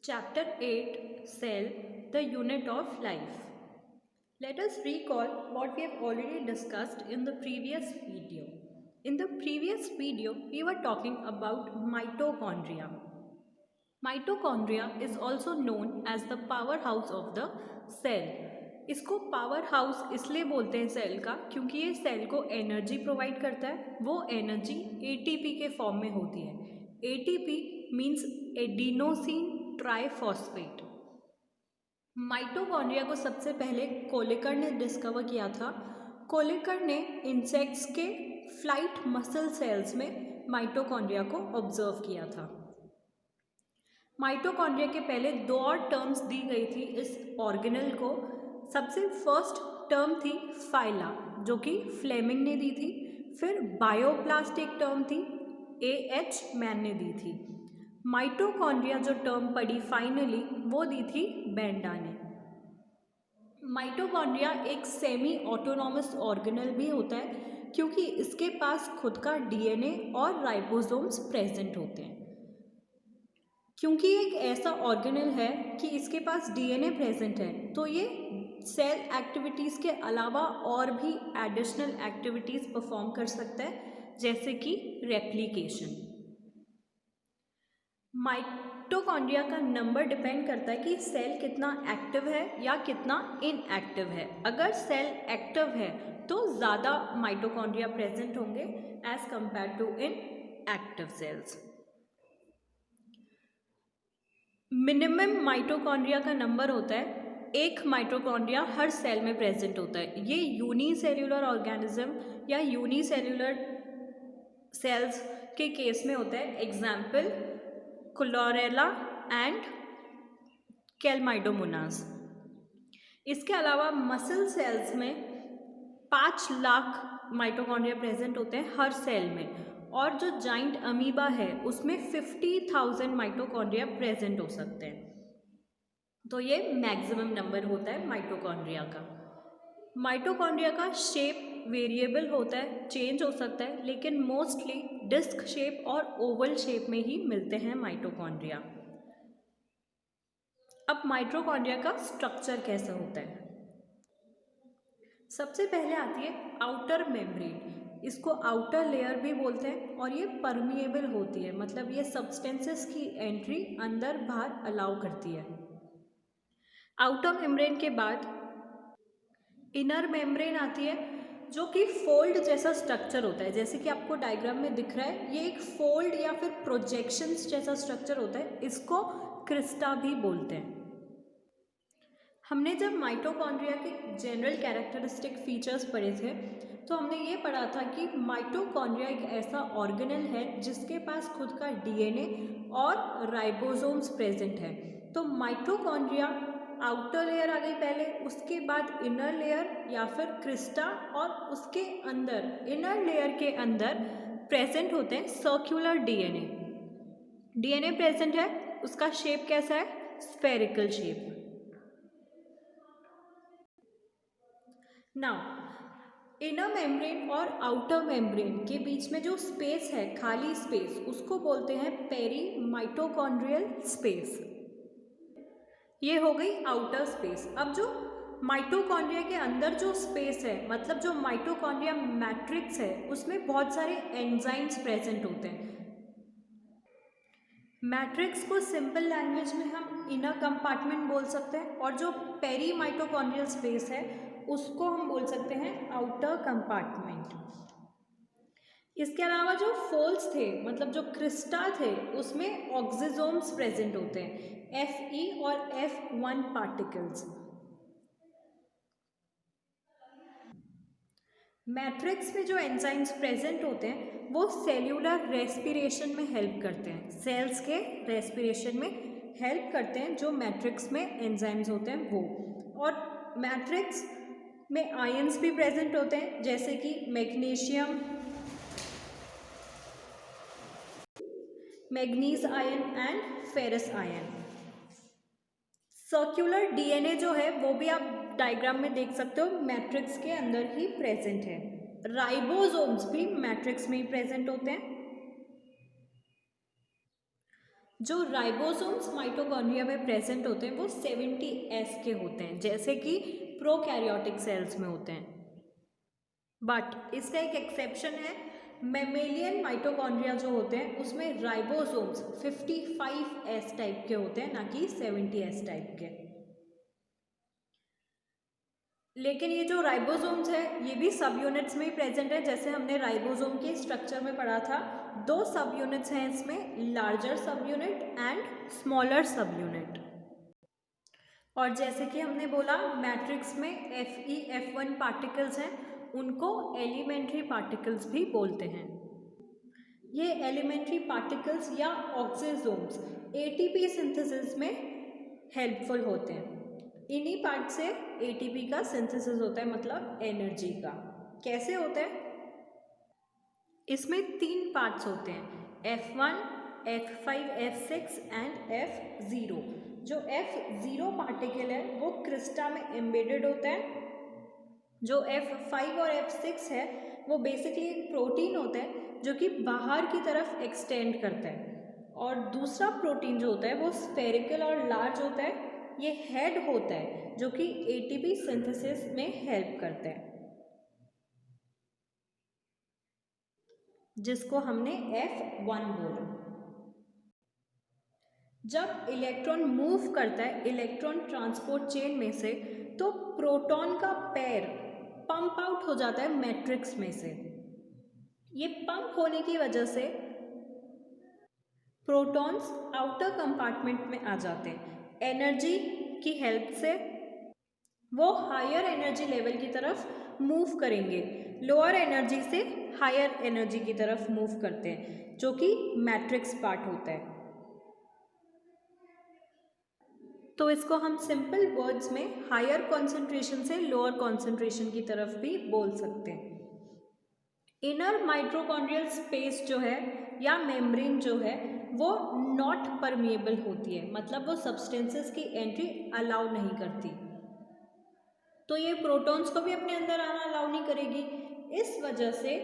Chapter 8 Cell, the unit of life. Let us recall what we have already discussed in the previous video. In the previous video, we were talking about mitochondria. Mitochondria is also known as the powerhouse of the cell. इसको power house इसलिए बोलते हैं cell का क्योंकि ये cell को energy provide करता है. वो एनर्जी एटीपी के फॉर्म में होती है. ATP means adenosine triphosphate. Mitochondria को सबसे पहले कोलेकर ने डिस्कवर किया था. कोलेकर ने इंसेक्ट्स के फ्लाइट मसल सेल्स में माइटोकॉन्ड्रिया को ऑब्जर्व किया था. माइटोकॉन्ड्रिया के पहले दो और टर्म्स दी गई थी इस ऑर्गेनल को. सबसे फर्स्ट टर्म थी फाइला जो कि फ्लेमिंग ने दी थी. फिर बायोप्लास्ट एक टर्म थी, एएच मैन ने दी थी. माइटोकॉन्ड्रिया जो टर्म पड़ी फाइनली वो दी थी बेंडा ने. माइटोकॉन्ड्रिया एक सेमी ऑटोनॉमस ऑर्गेनल भी होता है क्योंकि इसके पास खुद का डीएनए और राइबोसोम्स प्रेजेंट होते हैं. क्योंकि एक ऐसा ऑर्गेनल है कि इसके पास डीएनए प्रेजेंट है तो ये सेल एक्टिविटीज़ के अलावा और भी एडिशनल एक्टिविटीज़ परफॉर्म कर सकता है जैसे कि रेप्लिकेशन. माइटोकॉन्ड्रिया का नंबर डिपेंड करता है कि सेल कितना एक्टिव है या कितना इनएक्टिव है. अगर सेल एक्टिव है तो ज़्यादा माइटोकॉन्ड्रिया प्रेजेंट होंगे as compare to inactive cells. Minimum mitochondria का नंबर होता है एक माइटोकॉन्ड्रिया हर सेल में प्रेजेंट होता है. ये यूनिसेल्यूलर ऑर्गेनिज्म या यूनिसेल्यूलर सेल्स के केस में होता है. Example chlorella and chlamydomonas. इसके अलावा मसल सेल्स में 5 लाख माइटोकॉन्ड्रिया प्रेजेंट होते हैं हर सेल में. और जो जाइंट अमीबा है उसमें 50,000 माइटोकॉन्ड्रिया प्रेजेंट हो सकते हैं. तो ये मैक्सिमम नंबर होता है माइटोकॉन्ड्रिया का. माइटोकॉन्ड्रिया का शेप वेरिएबल होता है, चेंज हो सकता है, लेकिन मोस्टली डिस्क शेप और ओवल शेप में ही मिलते हैं माइटोकॉन्ड्रिया. अब माइटोकॉन्ड्रिया का स्ट्रक्चर कैसा होता है. सबसे पहले आती है आउटर मेम्ब्रेन. इसको आउटर लेयर भी बोलते हैं और ये परमिएबल होती है, मतलब ये सब्सटेंसेस की एंट्री अंदर बाहर अलाउ करती है. आउटर मेम्ब्रेन के बाद इनर मेम्ब्रेन आती है जो कि फोल्ड जैसा स्ट्रक्चर होता है. जैसे कि आपको डायग्राम में दिख रहा है, ये एक फोल्ड या फिर प्रोजेक्शंस जैसा स्ट्रक्चर होता है. इसको क्रिस्टा भी बोलते हैं. हमने जब माइटोकॉन्ड्रिया के जनरल कैरेक्टरिस्टिक फीचर्स पढ़े थे तो हमने ये पढ़ा था कि माइटोकॉन्ड्रिया एक ऐसा ऑर्गेनल है जिसके पास खुद का डीएनए और राइबोसोम्स प्रेजेंट है. तो माइटोकॉन्ड्रिया आउटर लेयर आ गई पहले, उसके बाद इनर लेयर या फिर क्रिस्टा, और उसके अंदर इनर लेयर के अंदर प्रेजेंट होते हैं सर्कुलर डीएनए. डीएनए प्रेजेंट है, उसका शेप कैसा है, spherical shape. Now inner membrane और आउटर मेम्ब्रेन के बीच में जो स्पेस है, खाली स्पेस, उसको बोलते हैं पेरी माइटोकॉन्ड्रियल स्पेस. ये हो गई आउटर स्पेस. अब जो माइटोकॉन्ड्रिया के अंदर जो स्पेस है, मतलब जो माइटोकॉन्ड्रिया मैट्रिक्स है, उसमें बहुत सारे एंजाइम्स प्रेजेंट होते हैं. मैट्रिक्स को सिंपल लैंग्वेज में हम इनर कंपार्टमेंट बोल सकते हैं और जो पेरी माइटोकॉन्ड्रियल स्पेस है उसको हम बोल सकते हैं आउटर कंपार्टमेंट. इसके अलावा जो फोल्ड्स थे, मतलब जो क्रिस्टा थे, उसमें ऑक्सीजोम्स प्रेजेंट होते हैं, Fe और F1 पार्टिकल्स. मैट्रिक्स में जो एंजाइम्स प्रेजेंट होते हैं वो सेल्यूलर रेस्पिरेशन में हेल्प करते हैं, सेल्स के रेस्पिरेशन में हेल्प करते हैं जो मैट्रिक्स में एंजाइम्स होते हैं वो. और मैट्रिक्स में आयंस भी प्रेजेंट होते हैं जैसे कि magnesium, manganese ion and ferrous ion. Circular DNA जो है वो भी आप डायग्राम में देख सकते हो, मैट्रिक्स के अंदर ही प्रेजेंट है. राइबोसोम्स भी मैट्रिक्स में ही प्रेजेंट होते हैं. जो राइबोसोम्स माइटोकॉन्ड्रिया में प्रेजेंट होते हैं वो 70S के होते हैं, जैसे कि प्रोकैरियोटिक सेल्स में होते हैं। बट इसका एक एक्सेप्शन है, मेमेलियन माइटोकॉन्ड्रिया जो होते हैं उसमें राइबोसोम्स 55S टाइप के होते हैं, ना कि 70S टाइप के। लेकिन ये जो राइबोसोम्स है ये भी सब यूनिट्स में ही प्रेजेंट है, जैसे हमने राइबोसोम के स्ट्रक्चर में पढ़ा था। दो सब यूनिट्स हैं इसमें, लार्जर सब यूनिट एंड स्मॉलर सब यूनिट। और जैसे कि हमने बोला मैट्रिक्स में Fe F1 पार्टिकल्स हैं, उनको एलिमेंट्री पार्टिकल्स भी बोलते हैं। ये एलिमेंट्री पार्टिकल्स या ऑक्सीजोम्स एटीपी सिंथेसिस में हेल्पफुल होते हैं। इन्हीं पार्ट से एटीपी का सिंथेसिस होता है, मतलब एनर्जी का। कैसे होता है? इसमें 3 पार्ट्स होते हैं, F1, F5, F6 and F0। जो F0 पार्टिकल है वो क्रिस्टा में एम्बेडेड होता है। जो F5 और F6 है वो बेसिकली एक प्रोटीन होता है जो कि बाहर की तरफ एक्सटेंड करता है। और दूसरा प्रोटीन जो होता है वो स्फेरिकल और लार्ज होता है, ये हेड होता है जो कि एटीपी सिंथेसिस में हेल्प करता है, जिसको हमने F1 बोला। जब इलेक्ट्रॉन मूव करता है इलेक्ट्रॉन ट्रांसपोर्ट चेन में से, तो प्रोटॉन का पेयर पंप आउट हो जाता है मैट्रिक्स में से। ये पंप होने की वजह से प्रोटॉन्स आउटर कंपार्टमेंट में आ जाते हैं। एनर्जी की हेल्प से वो हायर एनर्जी लेवल की तरफ मूव करेंगे, लोअर एनर्जी से हायर एनर्जी की तरफ मूव करते हैं, जो कि मैट्रिक्स पार्ट होता है। तो इसको हम सिंपल वर्ड्स में हायर कॉन्सेंट्रेशन से लोअर कॉन्सेंट्रेशन की तरफ भी बोल सकते हैं। इनर माइटोकॉन्ड्रियल स्पेस जो है या मेम्ब्रेन जो है वो नॉट परमिएबल होती है, मतलब वो सब्सटेंसेस की एंट्री अलाउ नहीं करती। तो ये प्रोटॉन्स को भी अपने अंदर आना अलाउ नहीं करेगी, इस वजह से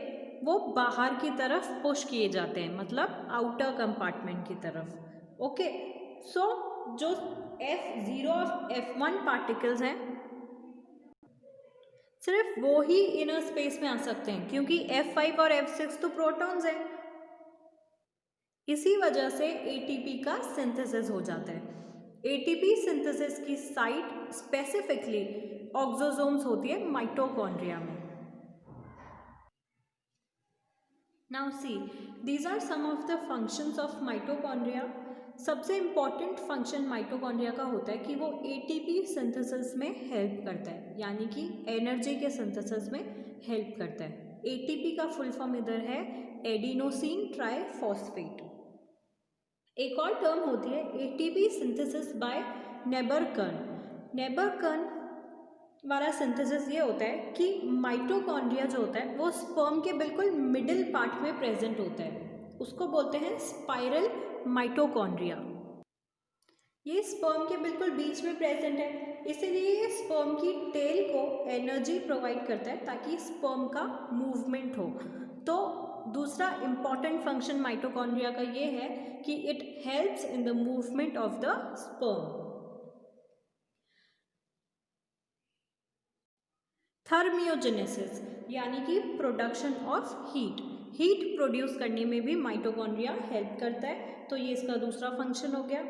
वो बाहर की तरफ पुश किए जाते हैं, मतलब आउटर कंपार्टमेंट की तरफ। ओके, सो जो F0 और F1 पार्टिकल्स हैं सिर्फ वो ही इनर स्पेस में आ सकते हैं, क्योंकि F5 और F6 तो प्रोटॉन्स हैं। इसी वजह से एटीपी का सिंथेसिस हो जाता है। एटीपी सिंथेसिस की साइट स्पेसिफिकली ऑक्सोसोम्स होती है माइटोकॉन्ड्रिया में। Now see, these are some of the functions of mitochondria. सबसे इम्पॉर्टेंट फंक्शन माइटोकॉन्ड्रिया का होता है कि वो एटीपी सिंथेसिस में हेल्प करता है, यानी कि एनर्जी के सिंथेसिस में हेल्प करता है। एटीपी का फुल फॉर्म इधर है एडिनोसिन ट्राइफॉस्फेट। एक और टर्म होती है एटीपी सिंथेसिस बाय नेबरकर्न। नेबरकर्न वाला सिंथेसिस ये होता है कि माइटोकॉन्ड्रिया जो होता है वो स्पर्म के बिल्कुल मिडिल पार्ट में प्रेजेंट होता है, उसको बोलते हैं स्पाइरल माइटोकॉन्ड्रिया। ये स्पर्म के बिल्कुल बीच में प्रेजेंट है, इसीलिए ये स्पर्म की टेल को एनर्जी प्रोवाइड करता है ताकि स्पर्म का मूवमेंट हो। तो दूसरा इंपॉर्टेंट फंक्शन माइटोकॉन्ड्रिया का ये है कि it helps in the movement of the sperm. Thermogenesis यानी कि production of heat. Heat produce करने में भी माइटोकॉन्ड्रिया हेल्प करता है, तो ये इसका दूसरा फंक्शन हो गया।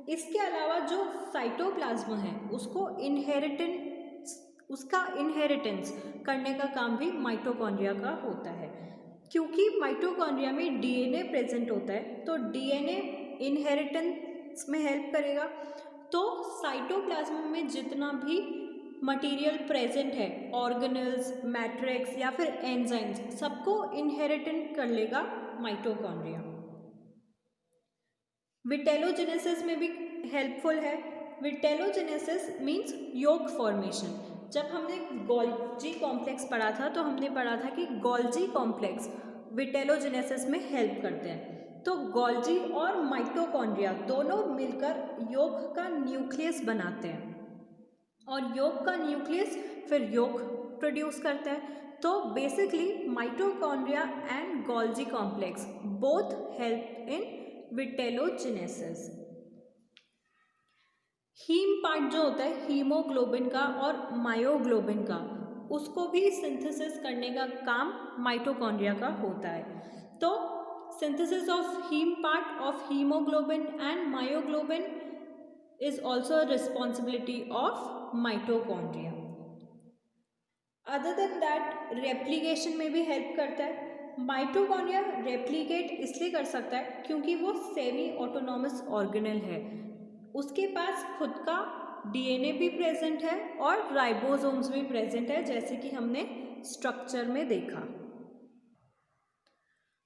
इसके अलावा जो साइटोप्लाज्म है उसका इनहेरिटेंस करने का काम भी माइटोकॉन्ड्रिया का होता है। क्योंकि माइटोकॉन्ड्रिया में डीएनए प्रेजेंट होता है, तो डीएनए इनहेरिटेंस में हेल्प करेगा। तो साइटोप्लाज्म में जितना भी मटेरियल प्रेजेंट है, ऑर्गेनेल्स, मैट्रिक्स या फिर एंजाइम्स, सबको इनहेरिटेंट कर लेगा माइटोकॉन्ड्रिया। विटेलोजेनेसिस में भी हेल्पफुल है। विटेलोजेनेसिस मीन्स योग फॉर्मेशन। जब हमने गोल्जी कॉम्प्लेक्स पढ़ा था तो हमने पढ़ा था कि गोल्जी कॉम्प्लेक्स विटेलोजेनेसिस में हेल्प करते हैं। तो गोल्जी और माइटोकॉन्ड्रिया दोनों मिलकर योग का न्यूक्लियस बनाते हैं, और योग का न्यूक्लियस फिर योग प्रोड्यूस करता है। तो basically mitochondria and Golgi complex both help in vitellogenesis. Heme part जो होता है हीमोग्लोबिन का और मायोग्लोबिन का, उसको भी सिंथेसिस करने का काम माइटोकॉन्ड्रिया का होता है। तो synthesis of heme part of haemoglobin and myoglobin is also responsibility of mitochondria. Other than that replication में भी हेल्प करता है। माइटोकॉन्ड्रिया रेप्लिकेट इसलिए कर सकता है क्योंकि वो सेमी ऑटोनॉमस ऑर्गेनेल है, उसके पास खुद का डीएनए भी प्रेजेंट है और राइबोसोम्स भी प्रेजेंट है, जैसे कि हमने स्ट्रक्चर में देखा।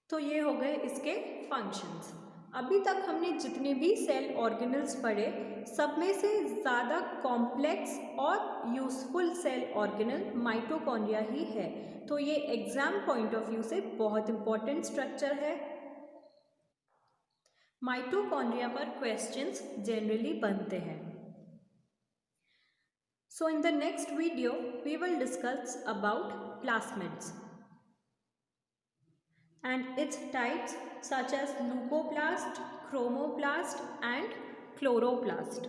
तो ये हो गए इसके फंक्शंस। अभी तक हमने जितने भी सेल ऑर्गेनल्स पढ़े, सब में से ज़्यादा कॉम्प्लेक्स और यूजफुल सेल ऑर्गेनल माइटोकॉन्ड्रिया ही है। तो ये एग्जाम पॉइंट ऑफ व्यू से बहुत इंपॉर्टेंट स्ट्रक्चर है। माइटोकॉन्ड्रिया पर क्वेश्चंस जनरली बनते हैं। So in the next video we will discuss about plasmids and its types such as leucoplast, chromoplast and chloroplast.